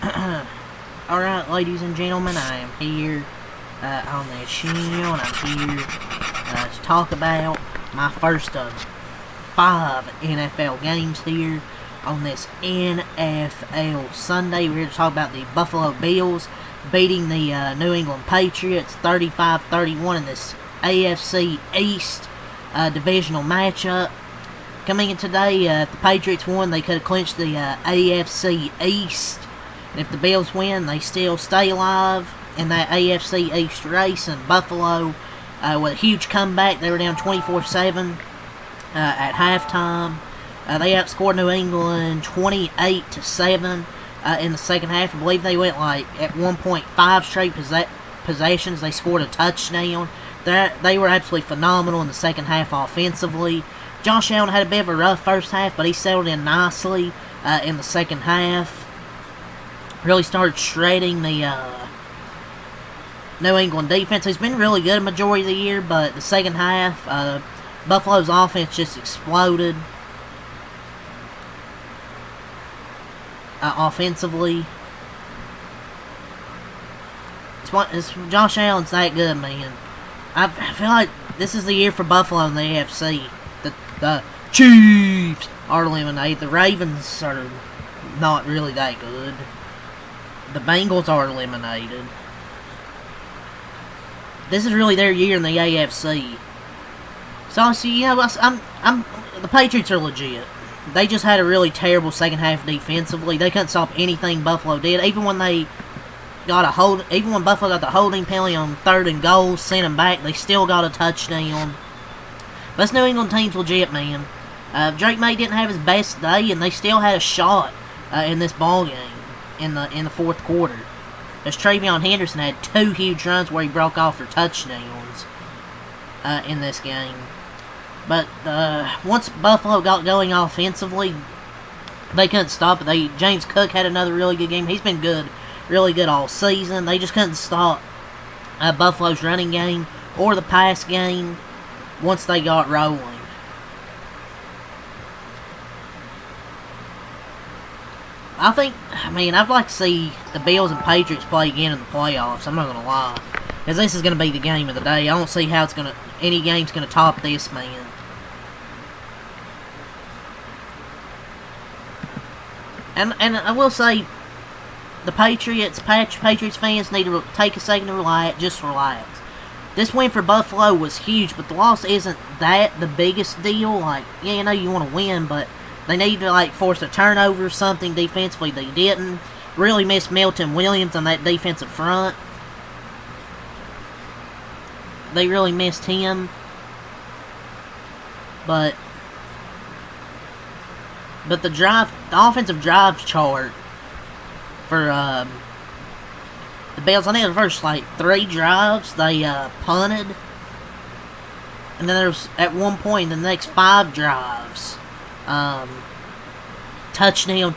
Alright, ladies and gentlemen, I am here on this show, and I'm here to talk about my first of 5 NFL games here on this NFL Sunday. We're here to talk about the Buffalo Bills beating the New England Patriots 35-31 in this AFC East divisional matchup. Coming in today, if the Patriots won, they could have clinched the AFC East. And if the Bills win, they still stay alive in that AFC East race. And Buffalo, with a huge comeback, they were down 24-7 at halftime. They outscored New England 28-7 in the second half. I believe they went at 1.5 straight possessions. They scored a touchdown. They were absolutely phenomenal in the second half offensively. Josh Allen had a bit of a rough first half, but he settled in nicely in the second half. Really started shredding the New England defense. He's been really good a majority of the year, but the second half, Buffalo's offense just exploded offensively. Josh Allen's that good, man. I feel like this is the year for Buffalo in the AFC. The Chiefs are eliminated. The Ravens are not really that good. The Bengals are eliminated. This is really their year in the AFC. So, the Patriots are legit. They just had a really terrible second half defensively. They couldn't stop anything Buffalo did. Even when Buffalo got the holding penalty on 3rd and goal, sent them back, they still got a touchdown. But this New England team's legit, man. Drake May didn't have his best day, and they still had a shot in this ball game in the fourth quarter. As Travion Henderson had 2 huge runs where he broke off for touchdowns in this game. But once Buffalo got going offensively, they couldn't stop it. James Cook had another really good game. He's been good, really good all season. They just couldn't stop Buffalo's running game or the pass game once they got rolling. I'd like to see the Bills and Patriots play again in the playoffs. I'm not going to lie. Because this is going to be the game of the day. I don't see how any game's going to top this, man. And I will say, the Patriots fans need to take a second to relax. Just relax. This win for Buffalo was huge, but the loss isn't the biggest deal. You want to win, but they need to, force a turnover or something defensively. They didn't. Really missed Milton Williams on that defensive front. They really missed him. But the offensive drive chart for the Bills, I think the first 3 drives they punted, and then there's at one point in the next 5 drives, touchdown.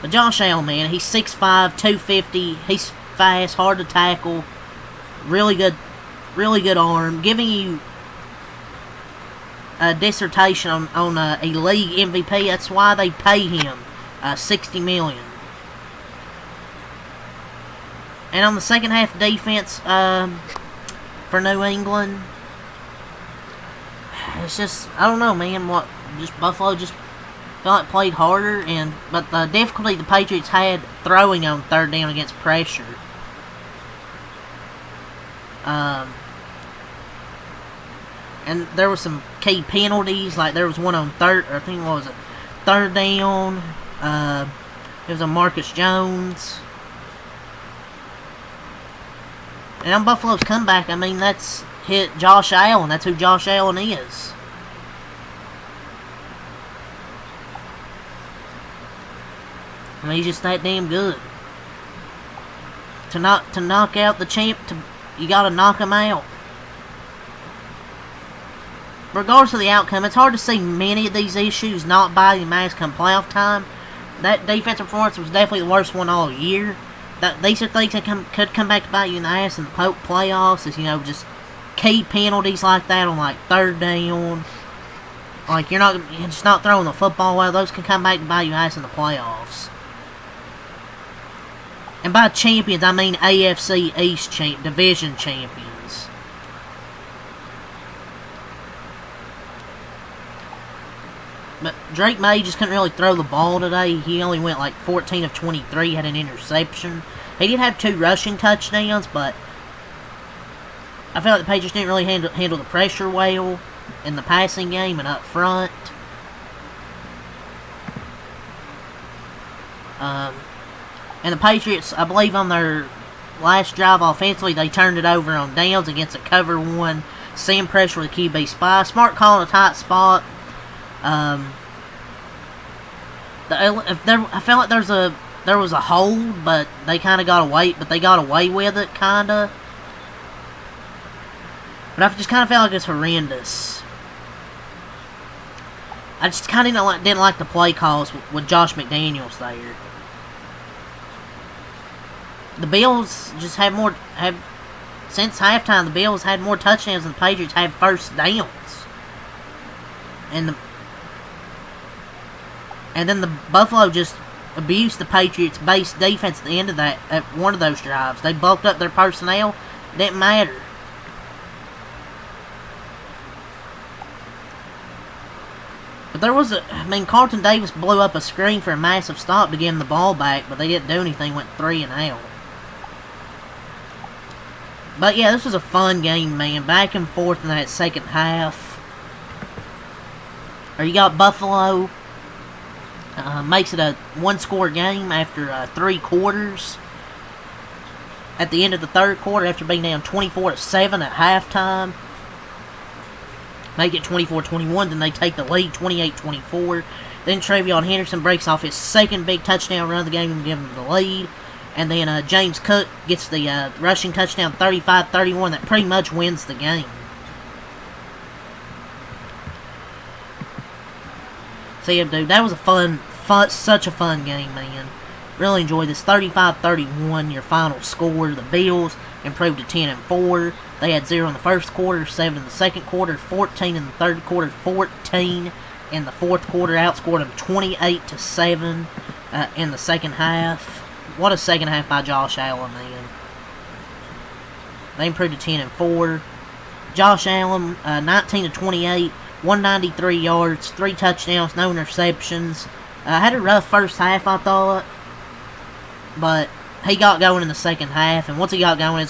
But Josh Allen, man, he's 6'5", 250. He's fast, hard to tackle, really good arm, giving you a dissertation on a league MVP. That's why they pay him $60 million. And on the second half defense for New England, it's just, I don't know, man. Buffalo just felt like played harder, but the difficulty the Patriots had throwing on 3rd down against pressure. And there were some key penalties. There was one on 3rd down. It was on Marcus Jones. And on Buffalo's comeback, that's hit Josh Allen. That's who Josh Allen is. He's just that damn good. To knock out the champ, you gotta knock him out. Regardless of the outcome, it's hard to see many of these issues not biting Max come playoff time. That defensive performance was definitely the worst one all year. These are things that could come back to bite you in the ass in the playoffs. Is just key penalties like that on 3rd down. Like, you're just not throwing the football well. Those can come back to bite you ass in the playoffs. And by champions, I mean AFC East division champions. But Drake May just couldn't really throw the ball today. He only went like 14 of 23, had an interception. He did have 2 rushing touchdowns, but I feel like the Patriots didn't really handle the pressure well in the passing game and up front. And the Patriots, I believe on their last drive offensively, they turned it over on downs against a cover 1 seam pressure with QB spy. Smart call in a tight spot. I felt like there was a hold, but they kind of got away. But they got away with it, kind of. But I just kind of felt like it's horrendous. I just kind of didn't like the play calls with Josh McDaniels there. The Bills just since halftime, the Bills had more touchdowns than the Patriots had first downs. And then the Buffalo just abused the Patriots' base defense at the end of that, at one of those drives. They bulked up their personnel. It didn't matter. But there was Carlton Davis blew up a screen for a massive stop to give him the ball back, but they didn't do anything, went 3 and out. But yeah, this was a fun game, man. Back and forth in that second half. Or you got Buffalo. Makes it a 1-score game after 3 quarters. At the end of the third quarter, after being down 24-7 at halftime. Make it 24-21, then they take the lead 28-24. Then Travion Henderson breaks off his second big touchdown run of the game and gives them the lead. And then James Cook gets the rushing touchdown 35-31 that pretty much wins the game. So yeah, dude, that was a such a fun game, man. Really enjoyed this. 35-31, your final score. The Bills improved to 10-4. They had 0 in the first quarter, 7 in the second quarter, 14 in the third quarter, 14 in the fourth quarter. Outscored them 28-7 in the second half. What a second half by Josh Allen, man. They improved to 10-4. Josh Allen, 19-28, 193 yards, 3 touchdowns, no interceptions. Had a rough first half, I thought. But he got going in the second half, and once he got going,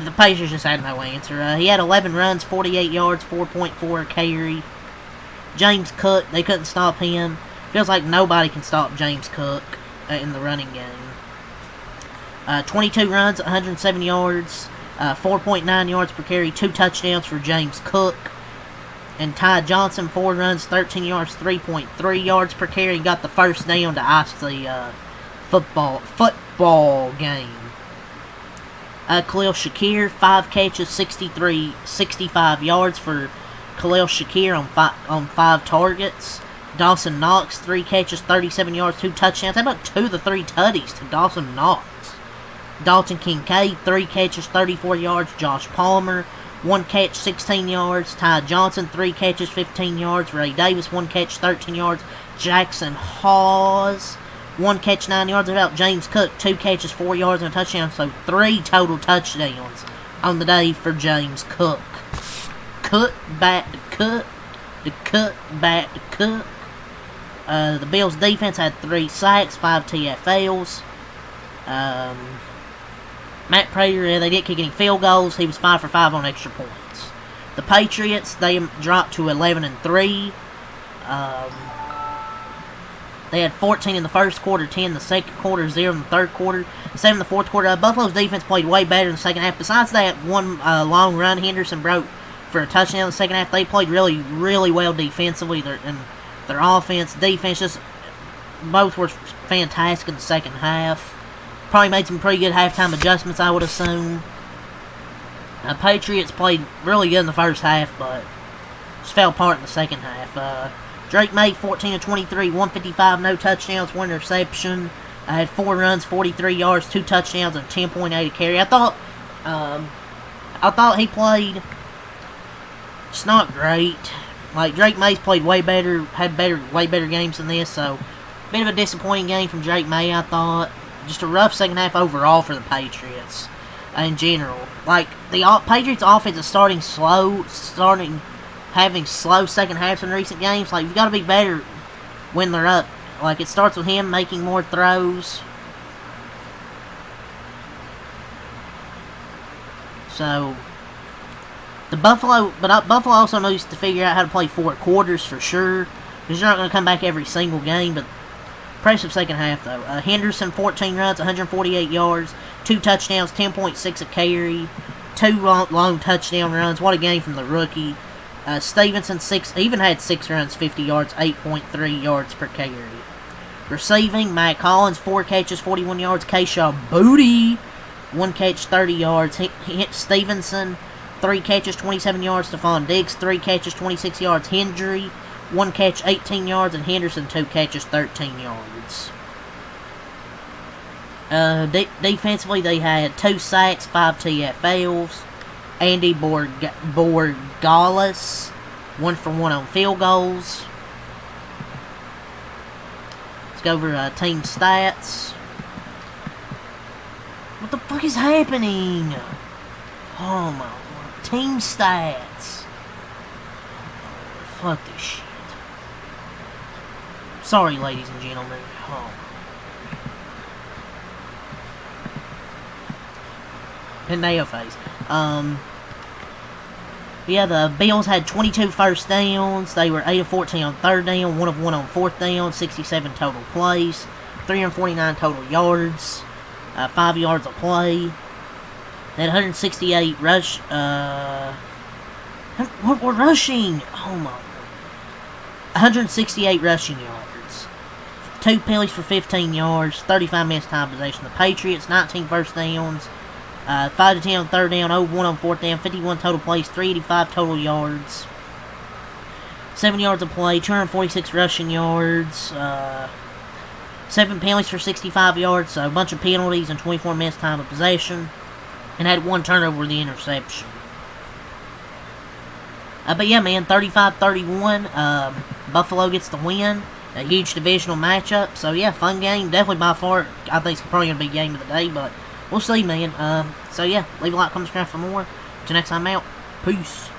the Patriots just had no answer. He had 11 runs, 48 yards, 4.4 carry. James Cook, they couldn't stop him. Feels like nobody can stop James Cook in the running game. 22 runs, 107 yards, 4.9 yards per carry, 2 touchdowns for James Cook. And Ty Johnson, 4 runs, 13 yards, 3.3 yards per carry. Got the first down to ice the football game. Khalil Shakir, 5 catches, 65 yards for Khalil Shakir on 5 targets. Dawson Knox, 3 catches, 37 yards, 2 touchdowns. How about 2 of the 3 tutties to Dawson Knox? Dalton Kincaid, 3 catches, 34 yards. Josh Palmer, 1 catch, 16 yards. Ty Johnson, 3 catches, 15 yards. Ray Davis, 1 catch, 13 yards. Jackson Hawes, 1 catch, 9 yards. About James Cook, 2 catches, 4 yards and a touchdown. So 3 total touchdowns on the day for James Cook. Cook back to Cook. The Cook back to Cook. The Bills' defense had 3 sacks, 5 TFLs. Matt Prater, they didn't kick any field goals. He was 5 for 5 on extra points. The Patriots, they dropped to 11-3. They had 14 in the first quarter, 10 in the second quarter, 0 in the third quarter, 7 in the fourth quarter. Buffalo's defense played way better in the second half. Besides that one long run Henderson broke for a touchdown in the second half, they played really, really well defensively. Their offense, defense, just both were fantastic in the second half. Probably made some pretty good halftime adjustments, I would assume. Patriots played really good in the first half, but just fell apart in the second half. Drake May, 14-23, 155, no touchdowns, 1 interception. Had 4 runs, 43 yards, 2 touchdowns, and 10.8 a carry. I thought he played just not great. Like, Drake May's played way better, way better games than this, so bit of a disappointing game from Drake May, I thought. Just a rough second half overall for the Patriots in general. Like, the Patriots offense is having slow second halves in recent games. Like, you've got to be better when they're up. Like, it starts with him making more throws. So, Buffalo also needs to figure out how to play 4 quarters for sure. Because you're not going to come back every single game, but impressive second half, though. Henderson, 14 runs, 148 yards, 2 touchdowns, 10.6 a carry, 2 long touchdown runs. What a game from the rookie. Stevenson, even had 6 runs, 50 yards, 8.3 yards per carry. Receiving, Matt Collins, 4 catches, 41 yards. Keisha Booty, 1 catch, 30 yards. Stevenson, 3 catches, 27 yards. Stephon Diggs, 3 catches, 26 yards. Hendry, 1 catch, 18 yards. And Henderson, 2 catches, 13 yards. Defensively, they had 2 sacks, 5 TFLs. Andy Borgalis, 1 for 1 on field goals. Let's go over team stats. What the fuck is happening? Oh my lord. Team stats. Fuck this shit. Sorry, ladies and gentlemen. Oh. Pinnail face. Yeah, the Bills had 22 first downs. They were 8 of 14 on third down, 1 of 1 on fourth down, 67 total plays, 349 total yards, 5 yards a play. They had 168 rush. What we're rushing? Oh my! 168 rushing yards, 2 penalties for 15 yards, 35 missed time possession. The Patriots 19 first downs. 5 to 10 on third down, 0 1 on fourth down, 51 total plays, 385 total yards, 7 yards a play, 246 rushing yards, 7 penalties for 65 yards, so a bunch of penalties and 24 missed time of possession, and had 1 turnover with the interception. But yeah, man, 35-31, Buffalo gets the win, a huge divisional matchup, so yeah, fun game, definitely by far, I think it's probably going to be game of the day, but we'll see, man. So yeah, leave a like, comment, subscribe for more. Till next time, out. Peace.